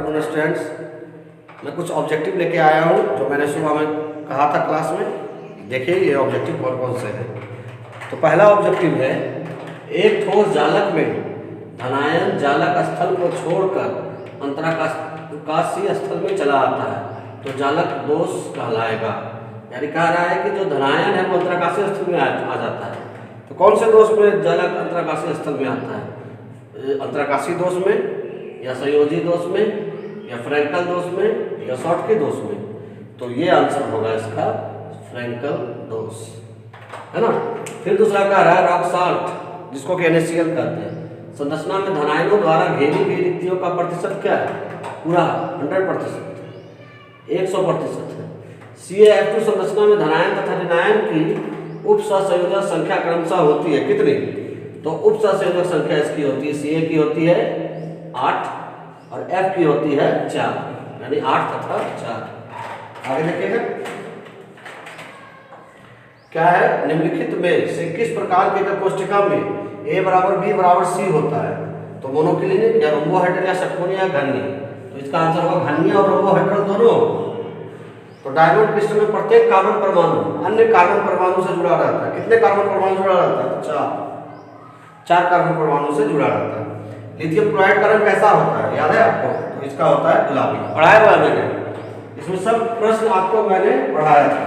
Afternoon students. मैं कुछ objective लेके आया हूँ जो मैंने सुबह में कहा था क्लास में। देखिए ये ऑब्जेक्टिव कौन कौन से हैं। तो पहला ऑब्जेक्टिव है, एक ठोस जालक में धनायन जालक स्थल को छोड़कर अंतराकाशीय स्थल में चला आता है तो जालक दोष कहलाएगा। यानी कह रहा है कि जो धनायन है वो अंतराकाशीय स्थल में आ जाता है। तो कौन से दोष में जालक अंतराकाशीय स्थल में आता है? अंतराकाशीय दोष में, या संयोजी दोष में, या फ्रैंकल दोष में, या शॉर्टकी दोष में। तो ये आंसर होगा इसका फ्रैंकल दोष, है ना। फिर दूसरा कह रहा है रॉक साल्ट, जिसको कि NaCl कहते हैं, संरचना में धनायनों द्वारा घेरी गई रिक्तियों का प्रतिशत क्या है? पूरा 100%, 100% है। CaF2 संरचना में धनायन तथा ऋणायन की उप सहसंयोजक संख्या क्रमशः होती है कितनी? तो उप सहसंयोजक संख्या इसकी होती है, Ca की होती है 8 और F की होती है 4, यानी 8 तथा 4। आगे देखिएगा क्या है, निम्नलिखित में से किस प्रकार की कोष्ठिका में A बराबर B बराबर C होता है? तो मोनोक्लिनिक या रोम्बोहेड्रल या षटकोणीय या घनीय। तो इसका आंसर होगा घनीय और रोम्बोहेड्रल दोनों। तो डायमंड क्रिस्टल में प्रत्येक कार्बन परमाणु अन्य कार्बन परमाणु से जुड़ा रहता है। कितने कार्बन परमाणु जुड़ा रहता है? तो 4 कार्बन परमाणु से जुड़ा रहता है। लिथियम क्लोराइड का रंग कैसा होता है, याद है आपको? तो इसका होता है गुलाबी। पढ़ाया हुआ मैंने, इसमें सब प्रश्न आपको मैंने पढ़ाया था,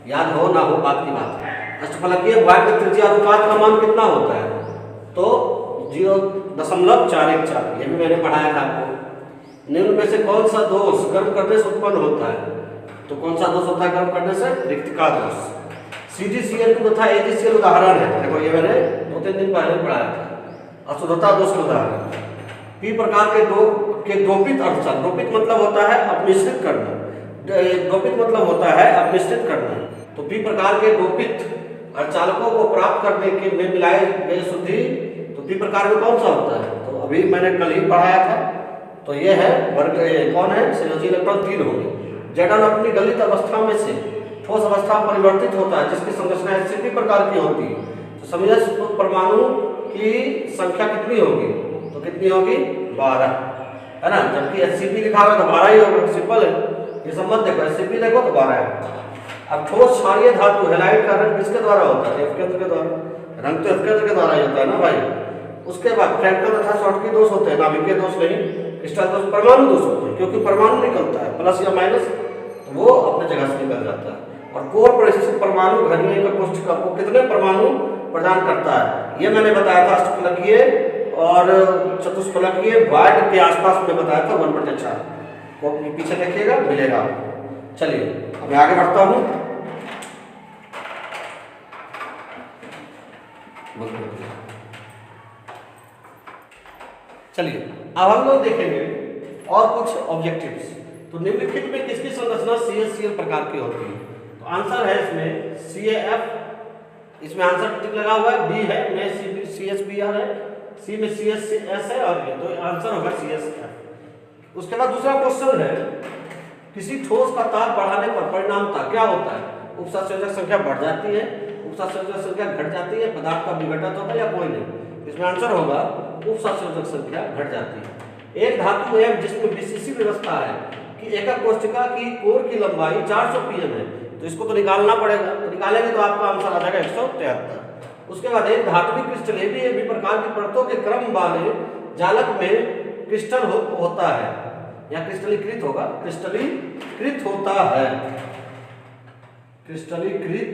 याद हो ना हो बात की बात है। अष्टफलकीय भुजाएं के त्रिज्या अनुपात का मान कितना होता है? तो 0.414, ये भी मैंने पढ़ाया था आपको। निम्न में से कौन सा दोष गर्म करने से उत्पन्न होता है? तो कौन सा दोष होता है गर्म करने से? रिक्तिका दोष। CgCl2 तथा AgCl उदाहरण है। देखो ये मैंने 2-3 दिन पहले पढ़ाया था, अशुद्धता दोष का उदाहरण। P प्रकार के डोपित अर्धचालक, डोपित मतलब होता है अपमिश्रित करना, डोपित मतलब होता है अपमिश्रित करना। तो P प्रकार के डोपित अर्धचालकों को प्राप्त करने के में मिलाए गए शुद्धि, तो P प्रकार में कौन सा होता है? तो अभी मैंने कल ही पढ़ाया था। तो ये है वर्ग, कौन है? संयोजी इलेक्ट्रॉन 3 होंगे। Zn अपनी गलित अवस्था में से ठोस अवस्था में परिवर्तित होता है जिसकी संरचना Sp प्रकार की होती है। तो समझे परमाणु की संख्या कितनी होगी? तो कितनी होगी? 12, है ना। जबकि Sp लिखा हुआ है तो 12 ही होगा, सिंपल है। ये सब मत देखो, Sp देखो तो 12 है। अब ठोस क्षारीय धातु हैलाइड का रंग किसके द्वारा होता है? F केंद्र के द्वारा। रंग तो F केंद्र के द्वारा ही होता है ना भाई। उसके बाद फ्रैंकल तथा शॉर्टकी दोष होते हैं, नाभिकीय दोष नहीं। क्रिस्टल दोष परमाणु दोष होते हैं, क्योंकि परमाणु निकलता है प्लस या माइनस, तो वो अपने जगह से निकल जाता है। और कोर परिस्थिति परमाणु घनीय का कोष्ठिका को कितने परमाणु प्रदान करता है? ये मैंने बताया था अष्टफलकीय और चतुष्फलकीय वार्ड के आसपास में बताया था 1/4। वो पीछे देखिएगा मिलेगा। चलिए अब मैं आगे बढ़ता हूँ। चलिए अब हम लोग देखेंगे और कुछ ऑब्जेक्टिव्स। तो निम्नलिखित में किसकी संरचना CaCl प्रकार की होती है? तो आंसर है इसमें CaF, इसमें आंसर टिक लगा हुआ है, B है, में CH2Br है, C में CH2S है, और ये तो आंसर होगा CSF। उसके बाद दूसरा क्वेश्चन है, किसी ठोस का ताप बढ़ाने पर परिणामतः क्या होता है? उपसंयोजक संख्या बढ़ जाती है, उपसंयोजक संख्या घट जाती है, पदार्थ का विघटन होता है या कोई नहीं? इसमें आंसर होगा उपसंयोजक संख्या घट जाती है। एक धातु है जिसमें विशेषी व्यवस्था है कि एकक कोष्ठिका की कोर की लंबाई 400 pm है, तो इसको तो निकालना पड़ेगा। तो निकालेंगे तो आपका आंसर आ जाएगा 173। उसके बाद एक धात्विक क्रिस्टल AB प्रकार की परतों के क्रम वाले जालक में क्रिस्टल होता है या क्रिस्टलीकृत होगा, क्रिस्टलीकृत होता है, क्रिस्टलीकृत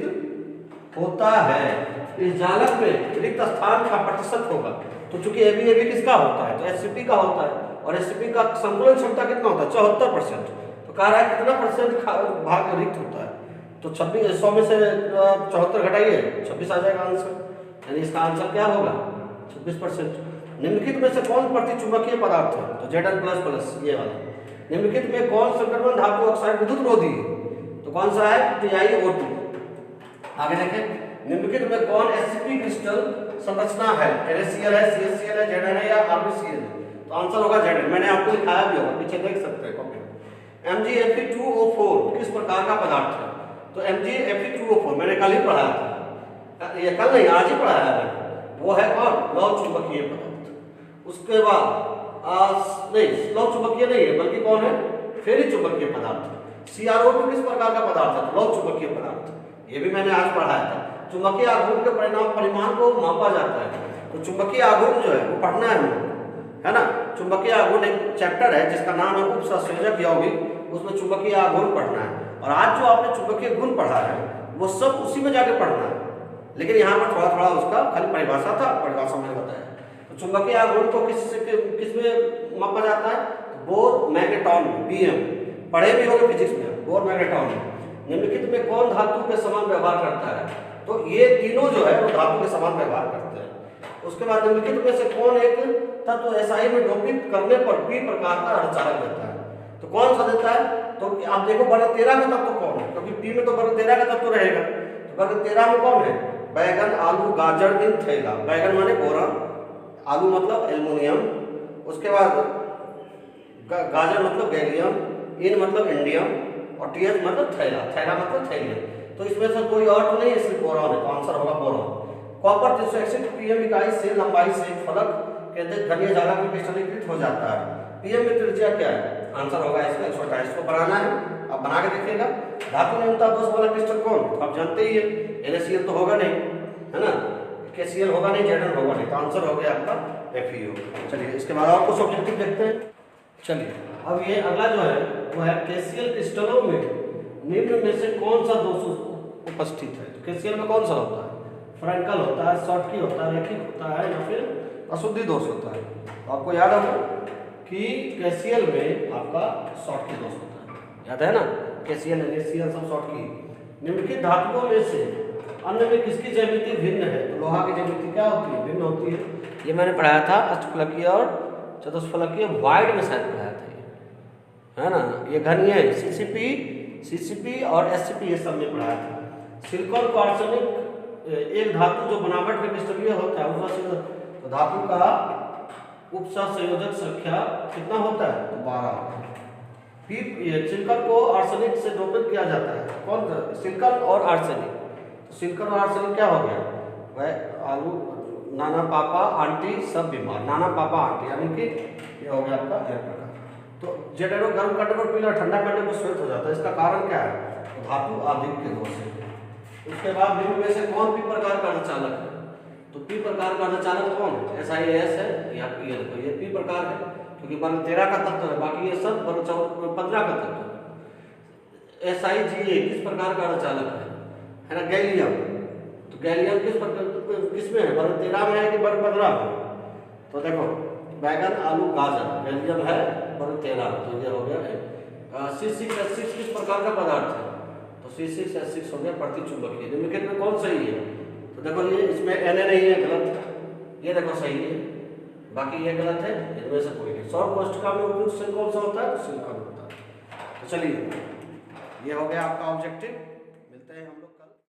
होता है। इस जालक में रिक्त स्थान का प्रतिशत होगा। तो चूंकि AB किसका होता है? तो Sp का होता है, और Sp का संकुलन क्षमता कितना होता है? 74%। तो कह रहा है कितना परसेंट भाग रिक्त होता है? तो 26, 100 में से 74 घटाइए, 26 आ जाएगा आंसर। यानी इसका आंसर क्या होगा? 26%। निम्नलिखित में से कौन प्रतिचुंबकीय पदार्थ है? तो Zn++, ये वाला। निम्नलिखित में कौन संक्रमण धातु ऑक्साइड विद्युत रोधी है? तो कौन सा है? TiO2। आगे देखें, निम्नलिखित में कौन Sp क्रिस्टल संरचना है? NaCl है, CaCl है, Zn है या RbCl है? तो आंसर होगा Zn। मैंने आपको दिखाया भी होगा, पीछे देख सकते हैं कॉपी में। MgFe2O4 किस प्रकार का पदार्थ है? तो MgFe2O4 मैंने कल ही पढ़ाया था, ये कल नहीं आज ही पढ़ाया है। वो है कौन? लौह चुंबकीय पदार्थ। उसके बाद नहीं लौह चुंबकीय नहीं है, बल्कि कौन है, फेरी चुंबकीय पदार्थ। CrO2 किस प्रकार का पदार्थ है, लौह चुंबकीय पदार्थ, ये भी मैंने आज पढ़ाया था। चुंबकीय आघूर्ण के परिमाण को मापा जाता है, तो चुंबकीय आघूर्ण जो है वो पढ़ना है हमको, है ना। चुंबकीय आघूर्ण एक चैप्टर है जिसका नाम है उपसंयोजक यौगिक, उसमें चुंबकीय आघूर्ण पढ़ना है। और आज जो आपने चुंबकीय गुण पढ़ा है वो सब उसी में जाके पढ़ना है, लेकिन यहाँ पर थोड़ा थोड़ा उसका खाली परिभाषा था, परिभाषा मैंने बताया। तो चुंबकीय आघूर्ण को किस में मापा जाता है, बोर मैग्नेटॉन BM, पढ़े भी होंगे फिजिक्स में, बोर मैग्नेटॉन। निम्नलिखित में कौन धातु के समान व्यवहार करता है, तो ये तीनों जो है वो धातु के समान व्यवहार करते हैं। उसके बाद निम्नलिखित में से कौन एक तत्व SI में डोपित करने पर P प्रकार का अर्धचालक देता है, तो कौन सा देता है, तो आप देखो वर्ग 13 का तत्व कौन है, क्योंकि P में तो वर्ग 13 का तत्व रहेगा, तो वर्ग 13 में कौन है, बैगन, आलू, गाजर, इन, थैला। बैगन माने बोरान, आलू मतलब एल्युमिनियम, उसके बाद गाजर मतलब गैलियम, इन मतलब इंडियम, और TH मतलब थैला, थैला मतलब थैलियम। तो इसमें से कोई और तो नहीं है, सिर्फ बोरान है, तो आंसर होगा बोरान। कॉपर 361 PM इकाई से लंबाई से एक फलक कहते हैं घनीय जालक में क्रिस्टलीकृत हो जाता है। PM में त्रिज्या क्या है, आंसर होगा इसका 128। को बनाना है, अब बना के देखिएगा। धातु न्यूनता दोष वाला क्रिस्टल कौन, तो आप जानते ही है, NaCl तो होगा नहीं, है ना, KCl होगा नहीं, Zn होगा नहीं, तो आंसर हो गया आपका FeO। चलिए इसके बाद और कुछ ऑब्जेक्टिव देखते हैं। चलिए अब ये अगला जो है वो है KCl क्रिस्टलों में निम्न में से कौन सा दोष उपस्थित है। तो KCl में कौन सा होता है, फ्रैंकल होता है, शॉर्टकी होता है, रेखिक होता है, या फिर अशुद्धि दोष होता है। तो आपको याद होगा कि KCl में आपका शॉर्टकी दोष होता है, याद है ना, KCl NaCl सब शॉर्टकी। निम्नलिखित धातुओं में से अन्य में किसकी ज्यामिति भिन्न है, तो लोहा की ज्यामिति क्या होती है, भिन्न होती है। ये मैंने पढ़ाया था अष्टफलकीय और चतुष्फलकीय वाइड में शायद पढ़ाया था ये, है ना। ये घनीय CCP और SCP ये सब में पढ़ाया था। सिलिकॉन को आर्सेनिक एक धातु जो बनावट में क्रिस्टलीय होता है उसका, तो धातु का उपसंयोजक संख्या कितना होता है, तो 12। सिलिकॉन को आर्सेनिक से डोपित किया जाता है, कौन सा, सिलिकॉन और आर्सेनिक। तो सिलिकॉन और आर्सेनिक क्या हो गया, वह आलू, नाना पापा आंटी सब बीमार, नाना पापा आंटी, यानी कि ये हो गया आपका एयर प्रकार। तो जेटेरो गर्म करने पर पीला, ठंडा करने पर श्वेत हो जाता है, इसका कारण क्या है, तो धातु आधिक्य दोष है। उसके बाद निम्न में से कौन P प्रकार का अर्धचालक है, तो P प्रकार का अर्धचालक कौन है, SiAs है या Pl, तो ये P प्रकार है, क्योंकि वर्ग 13 का तत्व है, बाकी ये सब वर्ग 15 का तत्व है। SiGa किस प्रकार का अर्धचालक है ना, गैलियम। तो गैलियम किस में है, वर्ग 13 में है कि वर्ग 15 में, तो देखो बैगन, आलू, गाजर, गैलियम है वर्ग 13 में, तो ये हो गया। C6H6 किस प्रकार का पदार्थ है, तो C6H6 हो गया प्रतिचुंबकीय। निम्नलिखित में कौन सही है, तो देखो ये इसमें Na नहीं है, गलत, ये देखो सही है, बाकी ये गलत है, इनमें से कोई नहीं। सौर कोष्ठिका में उपयुक्त कौन सा होता है, तो सिलिकॉन होता है। तो चलिए ये हो गया आपका ऑब्जेक्टिव।